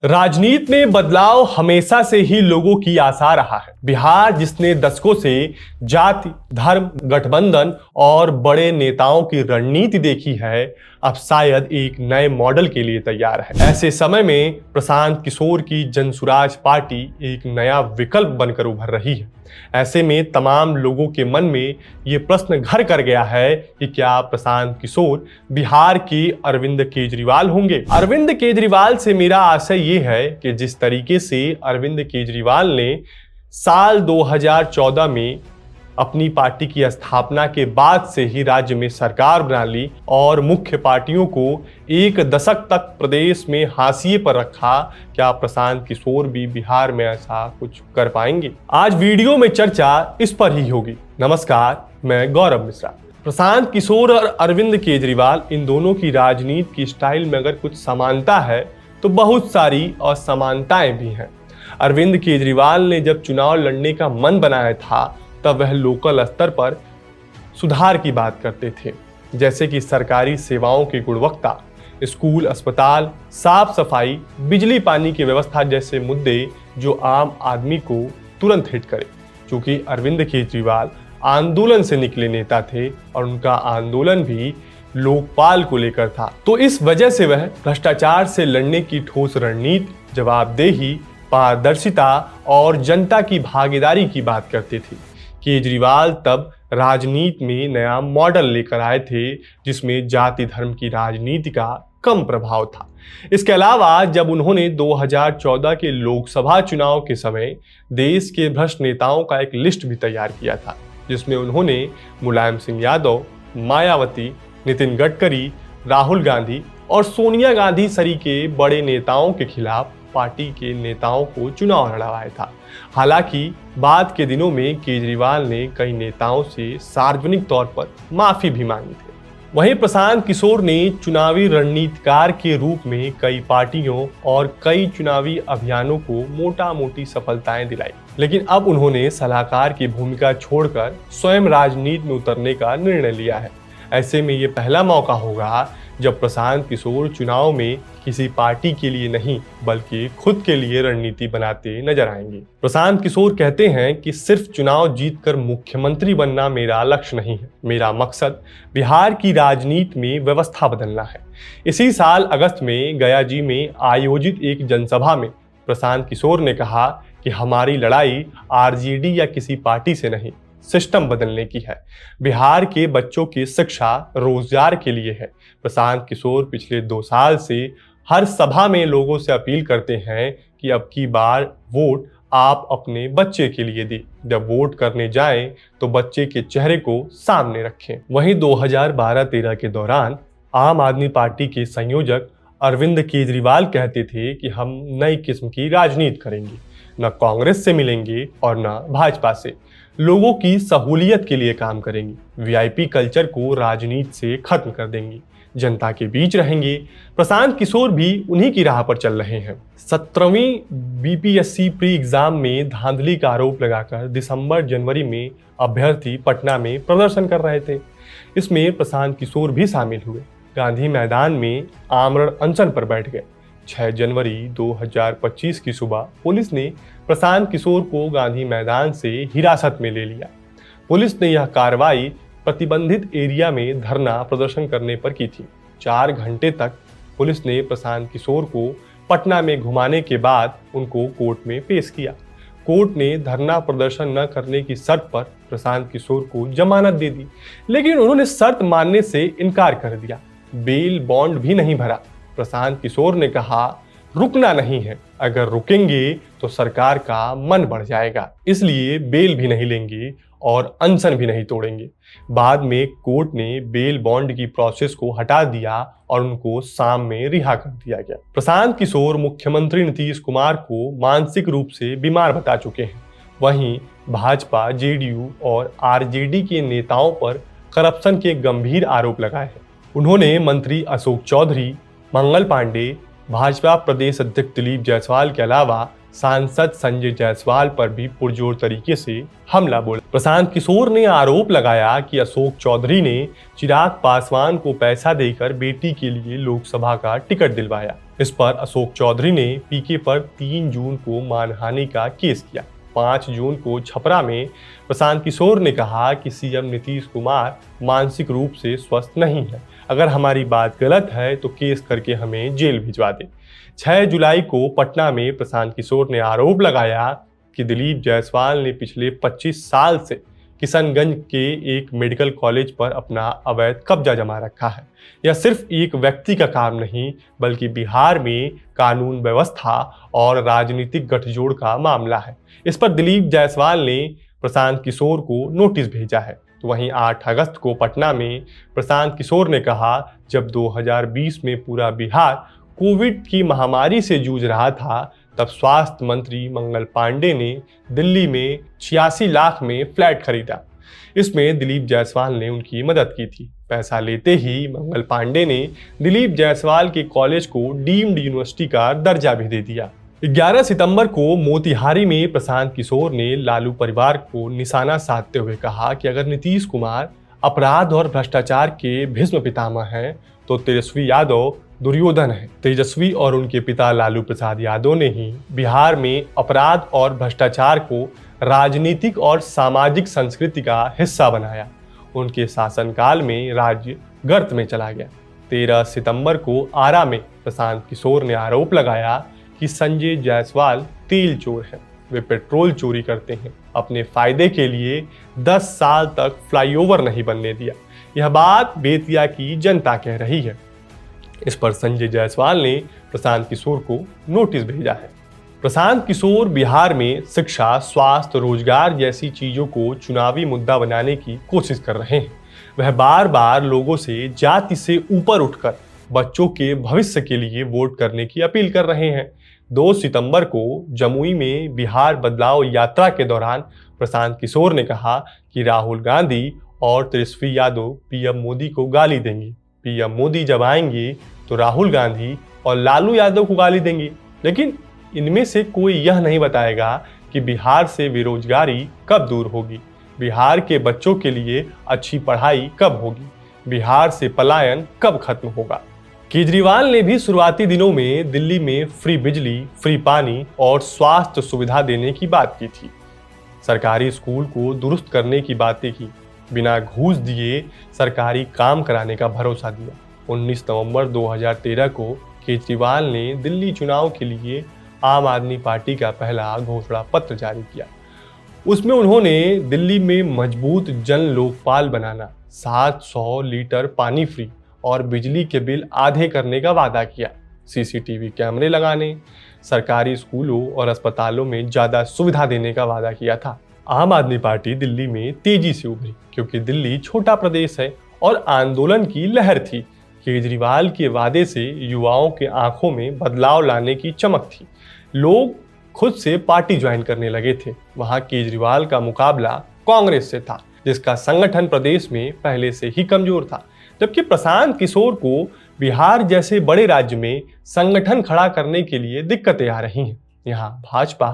राजनीति में बदलाव हमेशा से ही लोगों की आशा रहा है। बिहार जिसने दशकों से जाति, धर्म, गठबंधन और बड़े नेताओं की रणनीति देखी है, अब शायद एक नए मॉडल के लिए तैयार है। ऐसे समय में प्रशांत किशोर की जनसुराज पार्टी एक नया विकल्प बनकर उभर रही है। ऐसे में तमाम लोगों के मन में ये प्रश्न घर कर गया है कि क्या प्रशांत किशोर बिहार के अरविंद केजरीवाल होंगे। अरविंद केजरीवाल से मेरा आशय ये है कि जिस तरीके से अरविंद केजरीवाल ने साल 2014 में अपनी पार्टी की स्थापना के बाद से ही राज्य में सरकार बना ली और मुख्य पार्टियों को एक दशक तक प्रदेश में हाशिए पर रखा, क्या प्रशांत किशोर भी बिहार में ऐसा कुछ कर पाएंगे? आज वीडियो में चर्चा इस पर ही होगी। नमस्कार, मैं गौरव मिश्रा। प्रशांत किशोर और अरविंद केजरीवाल, इन दोनों की राजनीति की स्टाइल में अगर कुछ समानता है तो बहुत सारी असमानताएं भी हैं। अरविंद केजरीवाल ने जब चुनाव लड़ने का मन बनाया था तब वह लोकल स्तर पर सुधार की बात करते थे, जैसे कि सरकारी सेवाओं की गुणवत्ता, स्कूल, अस्पताल, साफ सफाई, बिजली पानी की व्यवस्था जैसे मुद्दे जो आम आदमी को तुरंत हिट करे। क्योंकि अरविंद केजरीवाल आंदोलन से निकले नेता थे और उनका आंदोलन भी लोकपाल को लेकर था, तो इस वजह से वह भ्रष्टाचार से लड़ने की ठोस रणनीति, जवाबदेही, पारदर्शिता और जनता की भागीदारी की बात करते थे। केजरीवाल तब राजनीति में नया मॉडल लेकर आए थे जिसमें जाति धर्म की राजनीति का कम प्रभाव था। इसके अलावा जब उन्होंने 2014 के लोकसभा चुनाव के समय देश के भ्रष्ट नेताओं का एक लिस्ट भी तैयार किया था, जिसमें उन्होंने मुलायम सिंह यादव, मायावती, नितिन गडकरी, राहुल गांधी और सोनिया गांधी सरीके बड़े नेताओं के खिलाफ पार्टी के नेताओं को चुनाव लड़वाया था। हालांकि बाद के दिनों में केजरीवाल ने कई नेताओं से सार्वजनिक तौर पर माफी भी मांगी थी। वहीं प्रशांत किशोर ने चुनावी रणनीतिकार के रूप में कई पार्टियों और कई चुनावी अभियानों को मोटा मोटी सफलताएं दिलाई, लेकिन अब उन्होंने सलाहकार की भूमिका छोड़कर स्वयं राजनीति में उतरने का निर्णय लिया है। ऐसे में ये पहला मौका होगा जब प्रशांत किशोर चुनाव में किसी पार्टी के लिए नहीं बल्कि खुद के लिए रणनीति बनाते नजर आएंगे। प्रशांत किशोर कहते हैं कि सिर्फ चुनाव जीतकर मुख्यमंत्री बनना मेरा लक्ष्य नहीं है, मेरा मकसद बिहार की राजनीति में व्यवस्था बदलना है। इसी साल अगस्त में गया जी में आयोजित एक जनसभा में प्रशांत किशोर ने कहा कि हमारी लड़ाई आरजेडी या किसी पार्टी से नहीं, सिस्टम बदलने की है। बिहार के बच्चों की शिक्षा, रोजगार के लिए है। प्रशांत किशोर पिछले 2 साल से हर सभा में लोगों से अपील करते हैं कि अब की बार वोट आप अपने बच्चे के लिए दें। जब वोट करने जाएं तो बच्चे के चेहरे को सामने रखें। वहीं 2012-13 के दौरान आम आदमी पार्टी के संयोजक अरविंद केजरीवाल कहते थे कि हम नई किस्म की राजनीति करेंगे, न कांग्रेस से मिलेंगे और न भाजपा से, लोगों की सहूलियत के लिए काम करेंगे, वीआईपी कल्चर को राजनीति से खत्म कर देंगे, जनता के बीच रहेंगे। प्रशांत किशोर भी उन्हीं की राह पर चल रहे हैं। 17वीं बीपीएससी प्री एग्जाम में धांधली का आरोप लगाकर दिसंबर-जनवरी में अभ्यर्थी पटना में प्रदर्शन कर रहे थे। इसमें प्रशांत किशोर भी शामिल हुए। गांधी मैदान में आमरण अनशन पर बैठ गए। 6 जनवरी 2025 की सुबह पुलिस ने प्रशांत किशोर को गांधी मैदान से हिरासत में ले लिया। पुलिस ने यह कार्रवाई प्रतिबंधित एरिया में धरना प्रदर्शन करने पर की थी। 4 घंटे तक पुलिस ने प्रशांत किशोर को पटना में घुमाने के बाद उनको कोर्ट में पेश किया। कोर्ट ने धरना प्रदर्शन न करने की शर्त पर प्रशांत किशोर को जमानत दे दी, लेकिन उन्होंने शर्त मानने से इनकार कर दिया। बेल बॉन्ड भी नहीं भरा। प्रशांत किशोर ने कहा, रुकना नहीं है, अगर रुकेंगे तो सरकार का मन बढ़ जाएगा, इसलिए बेल भी नहीं लेंगे और अनशन भी नहीं तोड़ेंगे। बाद में कोर्ट ने बेल बॉन्ड की प्रोसेस को हटा दिया और उनको शाम में रिहा कर दिया गया। प्रशांत किशोर मुख्यमंत्री नीतीश कुमार को मानसिक रूप से बीमार बता चुके हैं। वहीं भाजपा, जेडीयू और आरजेडी के नेताओं पर करप्शन के गंभीर आरोप लगाए हैं। उन्होंने मंत्री अशोक चौधरी, मंगल पांडे, भाजपा प्रदेश अध्यक्ष दिलीप जायसवाल के अलावा सांसद संजय जायसवाल पर भी पुरजोर तरीके से हमला बोला। प्रशांत किशोर ने आरोप लगाया कि अशोक चौधरी ने चिराग पासवान को पैसा देकर बेटी के लिए लोकसभा का टिकट दिलवाया। इस पर अशोक चौधरी ने पीके पर 3 जून को मानहानि का केस किया। 5 जून को छपरा में प्रशांत किशोर ने कहा कि सीएम नीतीश कुमार मानसिक रूप से स्वस्थ नहीं है, अगर हमारी बात गलत है तो केस करके हमें जेल भिजवा दे। 6 जुलाई को पटना में प्रशांत किशोर ने आरोप लगाया कि दिलीप जायसवाल ने पिछले 25 साल से किशनगंज के एक मेडिकल कॉलेज पर अपना अवैध कब्जा जमा रखा है। यह सिर्फ एक व्यक्ति का काम नहीं बल्कि बिहार में कानून व्यवस्था और राजनीतिक गठजोड़ का मामला है। इस पर दिलीप जायसवाल ने प्रशांत किशोर को नोटिस भेजा है। तो वहीं 8 अगस्त को पटना में प्रशांत किशोर ने कहा, जब 2020 में पूरा बिहार कोविड की महामारी से जूझ रहा था तब स्वास्थ्य मंत्री मंगल पांडे ने दिल्ली में 86 लाख में फ्लैट खरीदा। इसमें दिलीप जायसवाल ने उनकी मदद की थी। पैसा लेते ही मंगल पांडे ने दिलीप जायसवाल के कॉलेज को डीम्ड यूनिवर्सिटी का दर्जा भी दे दिया। 11 सितंबर को मोतिहारी में प्रशांत किशोर ने लालू परिवार को निशाना साधते हुए कहा कि अगर नीतीश कुमार अपराध और भ्रष्टाचार के भीष्म पितामह हैं तो तेजस्वी यादव दुर्योधन है। तेजस्वी और उनके पिता लालू प्रसाद यादव ने ही बिहार में अपराध और भ्रष्टाचार को राजनीतिक और सामाजिक संस्कृति का हिस्सा बनाया। उनके शासनकाल में राज्य गर्त में चला गया। 13 सितंबर को आरा में प्रशांत किशोर ने आरोप लगाया कि संजय जायसवाल तेल चोर हैं। वे पेट्रोल चोरी करते हैं। अपने फायदे के लिए 10 साल तक फ्लाईओवर नहीं बनने दिया। यह बात बेतिया की जनता कह रही है। इस पर संजय जायसवाल ने प्रशांत किशोर को नोटिस भेजा है। प्रशांत किशोर बिहार में शिक्षा, स्वास्थ्य, रोजगार जैसी चीजों को चुनावी मुद्दा बनाने की कोशिश कर रहे हैं। वह बार बार लोगों से जाति से ऊपर उठकर बच्चों के भविष्य के लिए वोट करने की अपील कर रहे हैं। 2 सितंबर को जमुई में बिहार बदलाव यात्रा के दौरान प्रशांत किशोर ने कहा कि राहुल गांधी और तेजस्वी यादव पीएम मोदी को गाली देंगे। पीएम मोदी जब आएंगे तो राहुल गांधी और लालू यादव को गाली देंगे। लेकिन इनमें से कोई यह नहीं बताएगा कि बिहार से बेरोजगारी कब दूर होगी, बिहार के बच्चों के लिए अच्छी पढ़ाई कब होगी, बिहार से पलायन कब खत्म होगा। केजरीवाल ने भी शुरुआती दिनों में दिल्ली में फ्री बिजली, फ्री पानी और स्वास्थ्य सुविधा देने की बात की थी। सरकारी स्कूल को दुरुस्त करने की बातें की। बिना घूस दिए सरकारी काम कराने का भरोसा दिया। 19 नवंबर 2013 को केजरीवाल ने दिल्ली चुनाव के लिए आम आदमी पार्टी का पहला घोषणा पत्र जारी किया। उसमें उन्होंने दिल्ली में मजबूत जन लोकपाल बनाना, 700 लीटर पानी फ्री और बिजली के बिल आधे करने का वादा किया। सीसीटीवी कैमरे लगाने, सरकारी स्कूलों और अस्पतालों में ज्यादा सुविधा देने का वादा किया था। आम आदमी पार्टी दिल्ली में तेजी से उभरी क्योंकि दिल्ली छोटा प्रदेश है और आंदोलन की लहर थी। केजरीवाल के वादे से युवाओं के आंखों में बदलाव लाने की चमक थी। लोग खुद से पार्टी ज्वाइन करने लगे थे। वहां केजरीवाल का मुकाबला कांग्रेस से था, जिसका संगठन प्रदेश में पहले से ही कमजोर था। जबकि प्रशांत किशोर को बिहार जैसे बड़े राज्य में संगठन खड़ा करने के लिए दिक्कतें आ रही हैं। यहाँ भाजपा,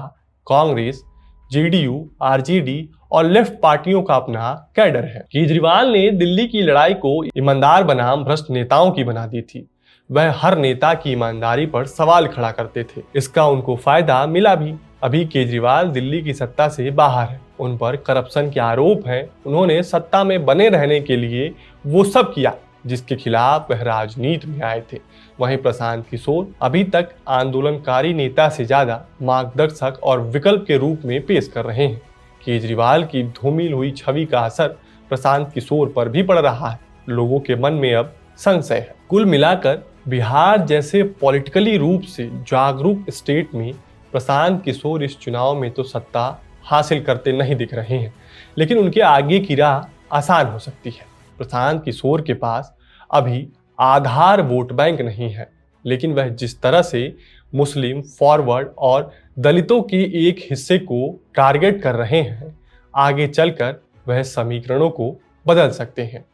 कांग्रेस, जेडीयू, आरजेडी और लेफ्ट पार्टियों का अपना कैडर है। केजरीवाल ने दिल्ली की लड़ाई को ईमानदार बनाम भ्रष्ट नेताओं की बना दी थी। वह हर नेता की ईमानदारी पर सवाल खड़ा करते थे। इसका उनको फायदा मिला भी। अभी केजरीवाल दिल्ली की सत्ता से बाहर है, उन पर करप्शन के आरोप हैं। उन्होंने सत्ता में बने रहने के लिए वो सब किया जिसके खिलाफ वह राजनीति में आए थे। वहीं प्रशांत किशोर अभी तक आंदोलनकारी नेता से ज्यादा मार्गदर्शक और विकल्प के रूप में पेश कर रहे हैं। केजरीवाल की धूमिल हुई छवि का असर प्रशांत किशोर पर भी पड़ रहा है। लोगों के मन में अब संशय है। कुल मिलाकर बिहार जैसे पॉलिटिकली रूप से जागरूक स्टेट में प्रशांत किशोर इस चुनाव में तो सत्ता हासिल करते नहीं दिख रहे हैं, लेकिन उनके आगे की राह आसान हो सकती है। प्रशांत किशोर के पास अभी आधार वोट बैंक नहीं है, लेकिन वह जिस तरह से मुस्लिम, फॉरवर्ड और दलितों के एक हिस्से को टारगेट कर रहे हैं, आगे चलकर वह समीकरणों को बदल सकते हैं।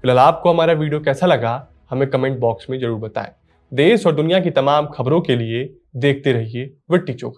फिलहाल आपको हमारा वीडियो कैसा लगा हमें कमेंट बॉक्स में जरूर बताएं। देश और दुनिया की तमाम खबरों के लिए देखते रहिए विट्टी चोखा।